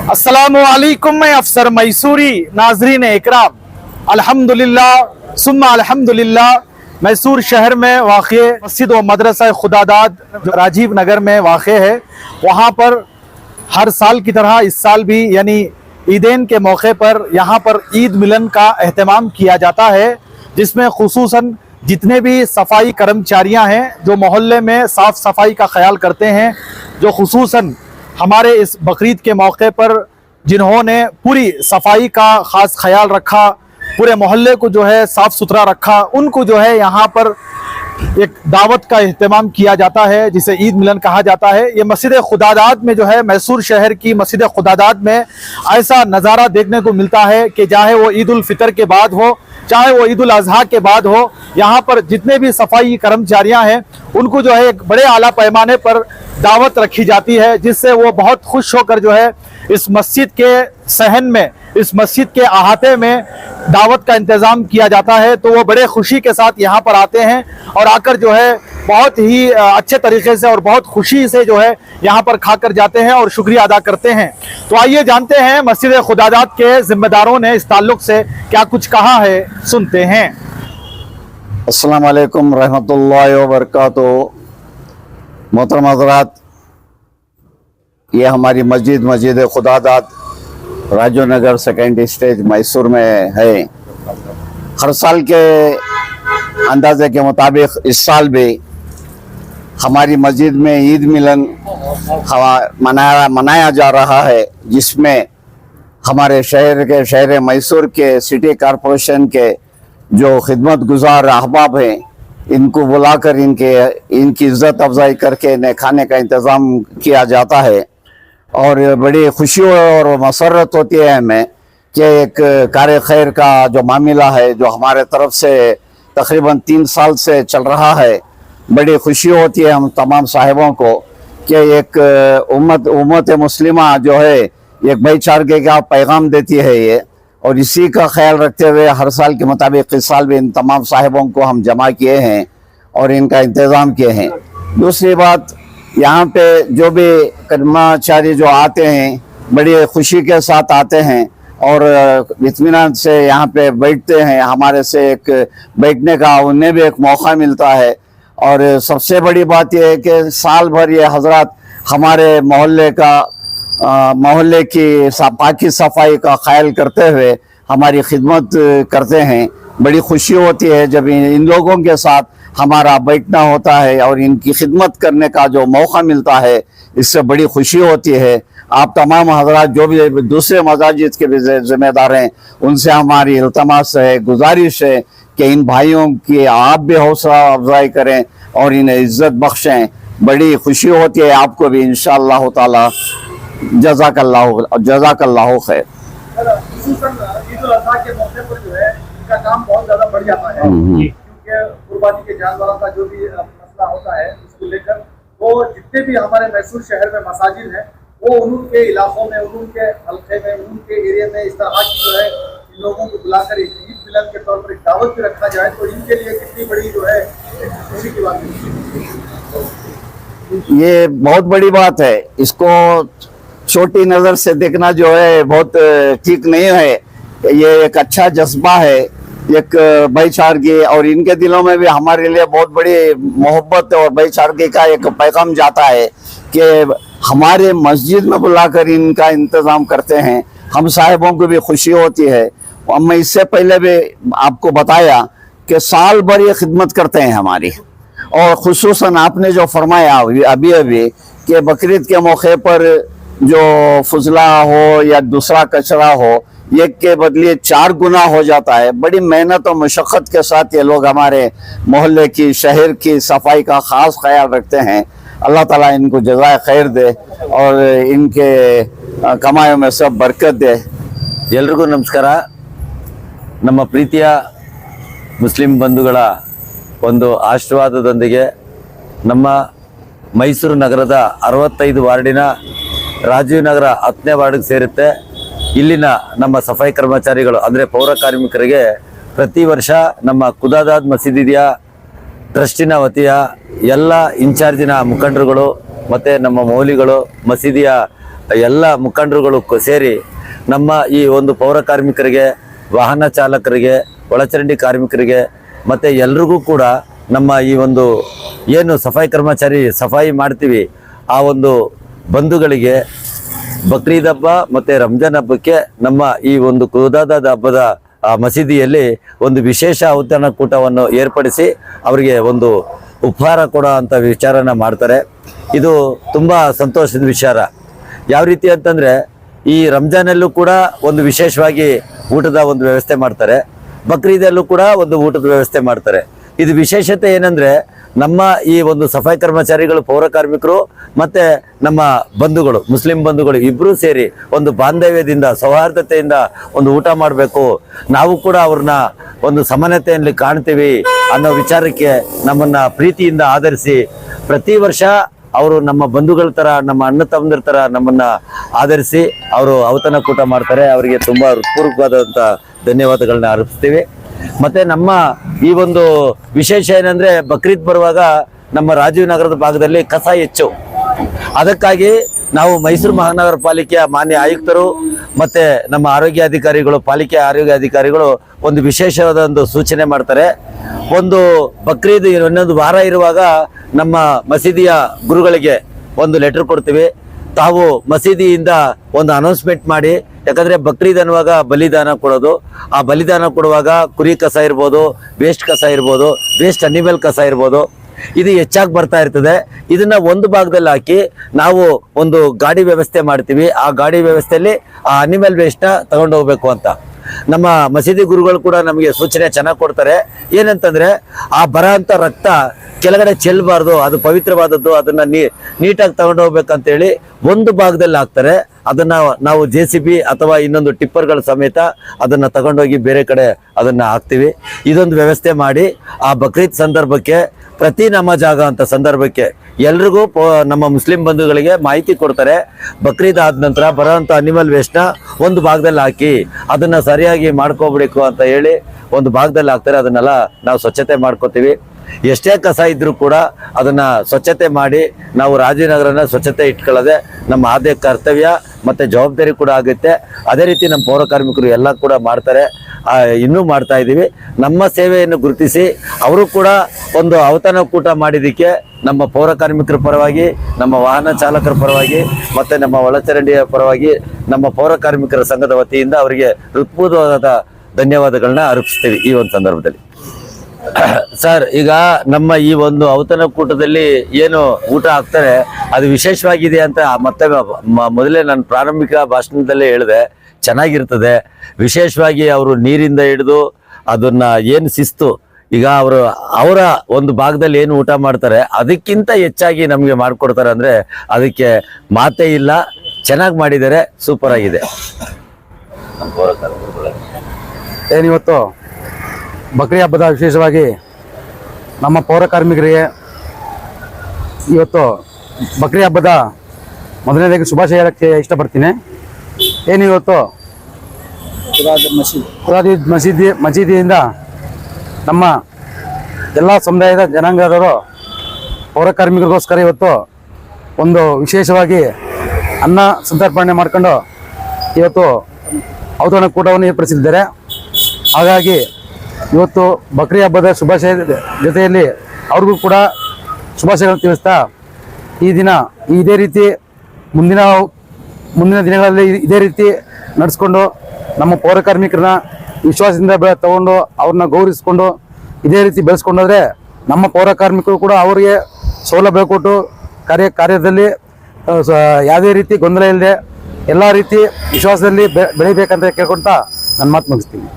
अस्सलामुअलैकुम मैं अफसर मैसूरी नाजरीन इकराम अल्हम्दुलिल्लाह सुम्मा अल्हम्दुलिल्लाह मैसूर शहर में वाक़े मस्जिद व मदरसा खुदादाद जो राजीव नगर में वाक़े है, वहाँ पर हर साल की तरह इस साल भी यानी ईदैन के मौके पर यहाँ पर ईद मिलन का एहतमाम किया जाता है, जिसमें खुसूसन जितने भी सफाई कर्मचारियाँ हैं जो मोहल्ले में साफ़ सफाई का ख्याल करते हैं, जो खुसूसन हमारे इस बकरीद के मौके पर जिन्होंने पूरी सफाई का ख़ास ख्याल रखा, पूरे मोहल्ले को जो है साफ़ सुथरा रखा, उनको जो है यहाँ पर एक दावत का अहतमाम किया जाता है जिसे ईद मिलन कहा जाता है। ये मस्जिद खुदादाद में जो है मैसूर शहर की मस्जिद खुदादाद में ऐसा नज़ारा देखने को मिलता है कि चाहे वो ईद उल फितर के बाद हो, चाहे वो ईद उल अज़हा के बाद हो, यहाँ पर जितने भी सफाई कर्मचारियाँ हैं उनको जो है एक बड़े आला पैमाने पर दावत रखी जाती है, जिससे वो बहुत खुश होकर जो है इस मस्जिद के सहन में, इस मस्जिद के अहाते में दावत का इंतज़ाम किया जाता है। तो वो बड़े खुशी के साथ यहाँ पर आते हैं और आकर जो है बहुत ही अच्छे तरीके से और बहुत खुशी से जो है यहाँ पर खाकर जाते हैं और शुक्रिया अदा करते हैं। तो आइए जानते हैं मस्जिद खुदादाद के जिम्मेदारों ने इस ताल्लुक़ से क्या कुछ कहा है, सुनते हैं। अस्सलाम वालेकुम रहमतुल्लाहि व बरकातुहू। मोहतरम हज़रात, ये हमारी मस्जिद खुदादाद राजीव नगर सेकेंड स्टेज मैसूर में है। हर साल के अंदाजे के मुताबिक इस साल भी हमारी मस्जिद में ईद मिलन मनाया जा रहा है, जिसमें हमारे शहर मैसूर के सिटी कॉरपोरेशन के जो खिदमत गुजार अहबाब हैं, इनको बुलाकर इनकी इज्जत अफजाई करके इन्हें खाने का इंतज़ाम किया जाता है। और बड़ी खुशी और मसरत होती है हमें कि एक कार्य खैर का जो मामला है जो हमारे तरफ से तकरीबन 3 साल से चल रहा है, बड़ी खुशी होती है हम तमाम साहिबों को कि एक उम्मत मुस्लिमा जो है एक भाईचारे का पैगाम देती है ये, और इसी का ख्याल रखते हुए हर साल के मुताबिक इस साल भी इन तमाम साहिबों को हम जमा किए हैं और इनका इंतज़ाम किए हैं। दूसरी बात, यहाँ पे जो भी कर्मचारी जो आते हैं बड़ी खुशी के साथ आते हैं और इत्मीनान से यहाँ पे बैठते हैं, हमारे से एक बैठने का उन्हें भी एक मौका मिलता है। और सबसे बड़ी बात यह है कि साल भर ये हजरत हमारे मोहल्ले की पाकी सफाई का ख्याल करते हुए हमारी खिदमत करते हैं। बड़ी खुशी होती है जब इन लोगों के साथ हमारा बैठना होता है और इनकी खिदमत करने का जो मौका मिलता है, इससे बड़ी खुशी होती है। आप तमाम हजरात जो भी दूसरे मसाजिद के भी जिम्मेदार हैं, उनसे हमारी इल्तमास है, गुजारिश है कि इन भाइयों की आप भी हौसला अफजाई करें और इन्हें इज्जत बख्शें। बड़ी खुशी होती है आपको भी इंशाअल्लाह ताला। जज़ाकल्लाहु खैर। ईद उल अज़हा के मौके पर जो है इनका काम बहुत ज्यादा बढ़ जाता है, क्योंकि कुर्बानी के जानवरों का जो भी मसला होता है उसको लेकर वो जितने भी हमारे मैसूर शहर में मसाजिद हैं, वो उनके इलाकों में, उनके हल्के में, उनके एरिया में इस तरह की जो है इन लोगों को बुलाकर एक ईद मिलन के तौर पर एक दावत भी रखा जाए, तो इनके लिए कितनी बड़ी जो है खुशी की बात है। ये बहुत बड़ी बात है। इसको छोटी नज़र से देखना जो है बहुत ठीक नहीं है। ये एक अच्छा जज्बा है, एक भाईचारगी, और इनके दिलों में भी हमारे लिए बहुत बड़ी मोहब्बत और भाईचारगी का एक पैगाम जाता है कि हमारे मस्जिद में बुलाकर इनका इंतज़ाम करते हैं। हम साहिबों को भी खुशी होती है। और मैं इससे पहले भी आपको बताया कि साल भर ये खिदमत करते हैं हमारी। और खुसूसन आपने जो फरमाया अभी कि बकरीद के मौके पर जो फुजला हो या दूसरा कचरा हो, एक के बदले 4 गुना हो जाता है। बड़ी मेहनत और मशक्क़त के साथ ये लोग हमारे मोहल्ले की, शहर की सफाई का ख़ास ख्याल रखते हैं। अल्लाह ताला इनको जज़ाए खैर दे और इनके कमाई में सब बरकत दे। ಎಲ್ರಿಗೂ ನಮಸ್ಕಾರ। ನಮ್ಮ ಪ್ರೀತಿಯ ಮುಸ್ಲಿಂ ಬಂಧುಗಳ ಒಂದು ಆಶೀರ್ವಾದದೊಂದಿಗೆ ನಮ್ಮ ಮೈಸೂರು ನಗರದ 65 ವಾರ್ಡಿನ ರಾಜೀವ್ ನಗರ 10ನೇ ವಾರ್ಡ್ಗೆ ಸೇರುತ್ತೆ। ಇಲ್ಲಿನ ನಮ್ಮ ಸಫಾಯಿ ಕರ್ಮಚಾರಿಗಳು ಅಂದರೆ ಪೌರ ಕಾರ್ಮಿಕರಿಗೆ ಪ್ರತಿ ವರ್ಷ ನಮ್ಮ ಖುದಾದಾದ್ ಮಸೀದಿಯ ಟ್ರಸ್ಟಿನ ವತಿಯ ಎಲ್ಲ ಇನ್ಚಾರ್ಜಿನ ಮುಖಂಡರುಗಳು ಮತ್ತು ನಮ್ಮ ಮೌಲಿಗಳು, ಮಸೀದಿಯ ಎಲ್ಲ ಮುಖಂಡರುಗಳು ಸೇರಿ ನಮ್ಮ ಈ ಒಂದು ಪೌರ ಕಾರ್ಮಿಕರಿಗೆ, ವಾಹನ ಚಾಲಕರಿಗೆ, ಒಳಚರಂಡಿ ಕಾರ್ಮಿಕರಿಗೆ ಮತ್ತು ಎಲ್ರಿಗೂ ಕೂಡ ನಮ್ಮ ಈ ಒಂದು ಏನು ಸಫಾಯಿ ಕರ್ಮಚಾರಿ ಸಫಾಯಿ ಮಾಡ್ತೀವಿ ಆ ಒಂದು ಬಂಧುಗಳಿಗೆ ಬಕ್ರೀದ್ ಹಬ್ಬ ಮತ್ತು ರಂಜಾನ್ ಹಬ್ಬಕ್ಕೆ ನಮ್ಮ ಈ ಒಂದು ಖುದಾದ ಹಬ್ಬದ ಮಸೀದಿಯಲ್ಲಿ ಒಂದು ವಿಶೇಷ ಔತಣಕೂಟವನ್ನು ಏರ್ಪಡಿಸಿ ಅವರಿಗೆ ಒಂದು ಉಪಹಾರ ಕೊಡೋ ಅಂಥ ವಿಚಾರನ ಮಾಡ್ತಾರೆ. ಇದು ತುಂಬ ಸಂತೋಷದ ವಿಚಾರ. ಯಾವ ರೀತಿ ಅಂತಂದರೆ ಈ ರಂಜಾನಲ್ಲೂ ಕೂಡ ಒಂದು ವಿಶೇಷವಾಗಿ ಊಟದ ಒಂದು ವ್ಯವಸ್ಥೆ ಮಾಡ್ತಾರೆ, ಬಕ್ರೀದಲ್ಲೂ ಕೂಡ ಒಂದು ಊಟದ ವ್ಯವಸ್ಥೆ ಮಾಡ್ತಾರೆ. ಇದು ವಿಶೇಷತೆ ಏನಂದರೆ ನಮ್ಮ ಈ ಒಂದು ಸಫಾಯಿ ಕರ್ಮಚಾರಿಗಳು, ಪೌರ ಕಾರ್ಮಿಕರು ಮತ್ತು ನಮ್ಮ ಬಂಧುಗಳು, ಮುಸ್ಲಿಂ ಬಂಧುಗಳು ಇಬ್ಬರೂ ಸೇರಿ ಒಂದು ಬಾಂಧವ್ಯದಿಂದ, ಸೌಹಾರ್ದತೆಯಿಂದ ಒಂದು ಊಟ ಮಾಡಬೇಕು, ನಾವು ಕೂಡ ಅವ್ರನ್ನ ಒಂದು ಸಮಾನತೆಯಲ್ಲಿ ಕಾಣ್ತೀವಿ ಅನ್ನೋ ವಿಚಾರಕ್ಕೆ ನಮ್ಮನ್ನು ಪ್ರೀತಿಯಿಂದ ಆಧರಿಸಿ ಪ್ರತಿ ವರ್ಷ ಅವರು ನಮ್ಮ ಬಂಧುಗಳ ಥರ, ನಮ್ಮ ಅಣ್ಣ ತಮ್ಮಂದಿರ ಥರ ನಮ್ಮನ್ನು ಆಧರಿಸಿ ಅವರು ಔತಣಕೂಟ ಮಾಡ್ತಾರೆ. ಅವರಿಗೆ ತುಂಬ ಹೃತ್ಪೂರ್ವಕವಾದಂಥ ಧನ್ಯವಾದಗಳನ್ನ ಅರ್ಪಿಸ್ತೀವಿ. ಮತ್ತು ನಮ್ಮ ಈ ಒಂದು ವಿಶೇಷ ಏನಂದರೆ ಬಕ್ರೀದ್ ಬರುವಾಗ ನಮ್ಮ ರಾಜೀವ್ ನಗರದ ಭಾಗದಲ್ಲಿ ಕಸ ಹೆಚ್ಚು. ಅದಕ್ಕಾಗಿ ನಾವು ಮೈಸೂರು ಮಹಾನಗರ ಪಾಲಿಕೆಯ ಮಾನ್ಯ ಆಯುಕ್ತರು ಮತ್ತು ನಮ್ಮ ಆರೋಗ್ಯಾಧಿಕಾರಿಗಳು, ಪಾಲಿಕೆ ಆರೋಗ್ಯಾಧಿಕಾರಿಗಳು ಒಂದು ವಿಶೇಷವಾದ ಒಂದು ಸೂಚನೆ ಮಾಡ್ತಾರೆ. ಒಂದು ಬಕ್ರೀದ್ ಇನ್ನೊಂದು ವಾರ ಇರುವಾಗ ನಮ್ಮ ಮಸೀದಿಯ ಗುರುಗಳಿಗೆ ಒಂದು ಲೆಟರ್ ಕೊಡ್ತೀವಿ, ತಾವು ಮಸೀದಿಯಿಂದ ಒಂದು ಅನೌನ್ಸ್ಮೆಂಟ್ ಮಾಡಿ. ಯಾಕಂದರೆ ಬಕ್ರೀದ್ ಅನ್ನುವಾಗ ಬಲಿದಾನ ಕೊಡೋದು, ಆ ಬಲಿದಾನ ಕೊಡುವಾಗ ಕುರಿ ಕಸ ಇರ್ಬೋದು, ವೇಸ್ಟ್ ಕಸ ಇರ್ಬೋದು, ವೇಸ್ಟ್ ಅನಿಮಲ್ ಕಸ ಇರ್ಬೋದು, ಇದು ಹೆಚ್ಚಾಗಿ ಬರ್ತಾ ಇರ್ತದೆ. ಇದನ್ನ ಒಂದು ಭಾಗದಲ್ಲಿ ಹಾಕಿ ನಾವು ಒಂದು ಗಾಡಿ ವ್ಯವಸ್ಥೆ ಮಾಡ್ತೀವಿ. ಆ ಗಾಡಿ ವ್ಯವಸ್ಥೆಯಲ್ಲಿ ಆ ಅನಿಮಲ್ ವೇಸ್ಟ್ನ ತಗೊಂಡು ಹೋಗ್ಬೇಕು ಅಂತ ನಮ್ಮ ಮಸೀದಿ ಗುರುಗಳು ಕೂಡ ನಮಗೆ ಸೂಚನೆ ಚೆನ್ನಾಗಿ ಕೊಡ್ತಾರೆ. ಏನಂತಂದ್ರೆ ಆ ಬರೋ ಅಂಥ ರಕ್ತ ಕೆಳಗಡೆ ಚೆಲ್ಲಬಾರ್ದು, ಅದು ಪವಿತ್ರವಾದದ್ದು, ಅದನ್ನ ನೀಟಾಗಿ ತಗೊಂಡು ಹೋಗ್ಬೇಕಂತೇಳಿ ಒಂದು ಭಾಗದಲ್ಲಿ ಹಾಕ್ತಾರೆ. ಅದನ್ನ ನಾವು JCB ಅಥವಾ ಇನ್ನೊಂದು ಟಿಪ್ಪರ್ಗಳ ಸಮೇತ ಅದನ್ನ ತಗೊಂಡೋಗಿ ಬೇರೆ ಕಡೆ ಅದನ್ನ ಹಾಕ್ತೀವಿ. ಇದೊಂದು ವ್ಯವಸ್ಥೆ ಮಾಡಿ ಆ ಬಕ್ರೀದ್ ಸಂದರ್ಭಕ್ಕೆ ಪ್ರತಿ ನಮಾಜ್ ಆಗೋ ಅಂಥ ಸಂದರ್ಭಕ್ಕೆ ಎಲ್ರಿಗೂ ನಮ್ಮ ಮುಸ್ಲಿಂ ಬಂಧುಗಳಿಗೆ ಮಾಹಿತಿ ಕೊಡ್ತಾರೆ. ಬಕ್ರೀದ್ ಆದ ನಂತರ ಬರೋವಂಥ ಅನಿಮಲ್ ವೇಸ್ಟ್ನ ಒಂದು ಭಾಗದಲ್ಲಿ ಹಾಕಿ ಅದನ್ನ ಸರಿಯಾಗಿ ಮಾಡ್ಕೋಬೇಕು ಅಂತ ಹೇಳಿ ಒಂದು ಭಾಗದಲ್ಲಿ ಹಾಕ್ತಾರೆ. ಅದನ್ನೆಲ್ಲ ನಾವು ಸ್ವಚ್ಛತೆ ಮಾಡ್ಕೋತೀವಿ. ಎಷ್ಟೇ ಕಸ ಇದ್ರೂ ಕೂಡ ಅದನ್ನ ಸ್ವಚ್ಛತೆ ಮಾಡಿ ನಾವು ರಾಜೀವ್ನಗರನ ಸ್ವಚ್ಛತೆ ಇಟ್ಕೊಳ್ಳೋದೆ ನಮ್ಮ ಆದ್ಯ ಕರ್ತವ್ಯ ಮತ್ತು ಜವಾಬ್ದಾರಿ ಕೂಡ ಆಗುತ್ತೆ. ಅದೇ ರೀತಿ ನಮ್ಮ ಪೌರ ಕಾರ್ಮಿಕರು ಎಲ್ಲ ಕೂಡ ಮಾಡ್ತಾರೆ, ಇನ್ನೂ ಮಾಡ್ತಾ ಇದ್ದೀವಿ. ನಮ್ಮ ಸೇವೆಯನ್ನು ಗುರುತಿಸಿ ಅವರು ಕೂಡ ಒಂದು ಔತಣಕೂಟ ಮಾಡಿದ್ದಕ್ಕೆ ನಮ್ಮ ಪೌರ ಕಾರ್ಮಿಕರ ಪರವಾಗಿ, ನಮ್ಮ ವಾಹನ ಚಾಲಕರ ಪರವಾಗಿ ಮತ್ತು ನಮ್ಮ ಒಳಚರಂಡಿಯ ಪರವಾಗಿ ನಮ್ಮ ಪೌರ ಕಾರ್ಮಿಕರ ಸಂಘದ ವತಿಯಿಂದ ಅವರಿಗೆ ಹೃತ್ಪೂರ್ವಕವಾದ ಧನ್ಯವಾದಗಳನ್ನ ಅರ್ಪಿಸ್ತೀವಿ ಈ ಒಂದು ಸಂದರ್ಭದಲ್ಲಿ. ಸರ್, ಈಗ ನಮ್ಮ ಈ ಒಂದು ಔತಣಕೂಟದಲ್ಲಿ ಏನು ಊಟ ಹಾಕ್ತಾರೆ ಅದು ವಿಶೇಷವಾಗಿದೆ ಅಂತ ಮತ್ತೆ ಮೊದಲೇ ನಾನು ಪ್ರಾರಂಭಿಕ ಭಾಷಣದಲ್ಲೇ ಹೇಳಿದೆ. ಚೆನ್ನಾಗಿರ್ತದೆ. ವಿಶೇಷವಾಗಿ ಅವರು ನೀರಿಂದ ಹಿಡಿದು ಅದನ್ನ ಏನು ಶಿಸ್ತು, ಈಗ ಅವರ ಒಂದು ಭಾಗದಲ್ಲಿ ಏನು ಊಟ ಮಾಡ್ತಾರೆ ಅದಕ್ಕಿಂತ ಹೆಚ್ಚಾಗಿ ನಮಗೆ ಮಾಡಿಕೊಡ್ತಾರೆ ಅಂದರೆ ಅದಕ್ಕೆ ಮಾತೇ ಇಲ್ಲ. ಚೆನ್ನಾಗಿ ಮಾಡಿದ್ದಾರೆ, ಸೂಪರ್ ಆಗಿದೆ. ಏನಿವತ್ತು ಬಕ್ರಿ ಹಬ್ಬದ ವಿಶೇಷವಾಗಿ ನಮ್ಮ ಪೌರ ಕಾರ್ಮಿಕರಿಗೆ ಇವತ್ತು ಬಕ್ರಿ ಹಬ್ಬದ ಮೊದಲನೇದಾಗಿ ಶುಭಾಶಯ ಹೇಳಕ್ಕೆ ಇಷ್ಟಪಡ್ತೀನಿ. ಏನಿವತ್ತು ಮಸೀದಿಯಿಂದ ನಮ್ಮ ಎಲ್ಲ ಸಮುದಾಯದ ಜನಾಂಗದವರು ಪೌರ ಕಾರ್ಮಿಕರಿಗೋಸ್ಕರ ಇವತ್ತು ಒಂದು ವಿಶೇಷವಾಗಿ ಅನ್ನ ಸಂತರ್ಪಣೆ ಮಾಡ್ಕೊಂಡು ಇವತ್ತು ಔತಣಕೂಟವನ್ನು ಏರ್ಪಡಿಸಿದ್ದಾರೆ. ಹಾಗಾಗಿ ಇವತ್ತು ಬಕ್ರಿ ಹಬ್ಬದ ಶುಭಾಶಯ ಜೊತೆಯಲ್ಲಿ ಅವ್ರಿಗೂ ಕೂಡ ಶುಭಾಶಯಗಳನ್ನು ತಿಳಿಸ್ತಾ ಈ ದಿನ ಇದೇ ರೀತಿ ಮುಂದಿನ ದಿನಗಳಲ್ಲಿ ಇದೇ ರೀತಿ ನಡೆಸ್ಕೊಂಡು ನಮ್ಮ ಪೌರ ಕಾರ್ಮಿಕರನ್ನ ವಿಶ್ವಾಸದಿಂದ ತಗೊಂಡು ಅವ್ರನ್ನ ಗೌರವಿಸ್ಕೊಂಡು ಇದೇ ರೀತಿ ಬೆಳೆಸ್ಕೊಂಡೋದ್ರೆ ನಮ್ಮ ಪೌರ ಕಾರ್ಮಿಕರು ಕೂಡ ಅವರಿಗೆ ಸೌಲಭ್ಯ ಕೊಟ್ಟು ಕಾರ್ಯದಲ್ಲಿ ಯಾವುದೇ ರೀತಿ ಗೊಂದಲ ಇಲ್ಲದೆ ಎಲ್ಲ ರೀತಿ ವಿಶ್ವಾಸದಲ್ಲಿ ಬೆಳಿಬೇಕಂತ ಕೇಳ್ಕೊಳ್ತಾ ನನ್ನ ಮಾತು ಮುಗಿಸ್ತೀನಿ.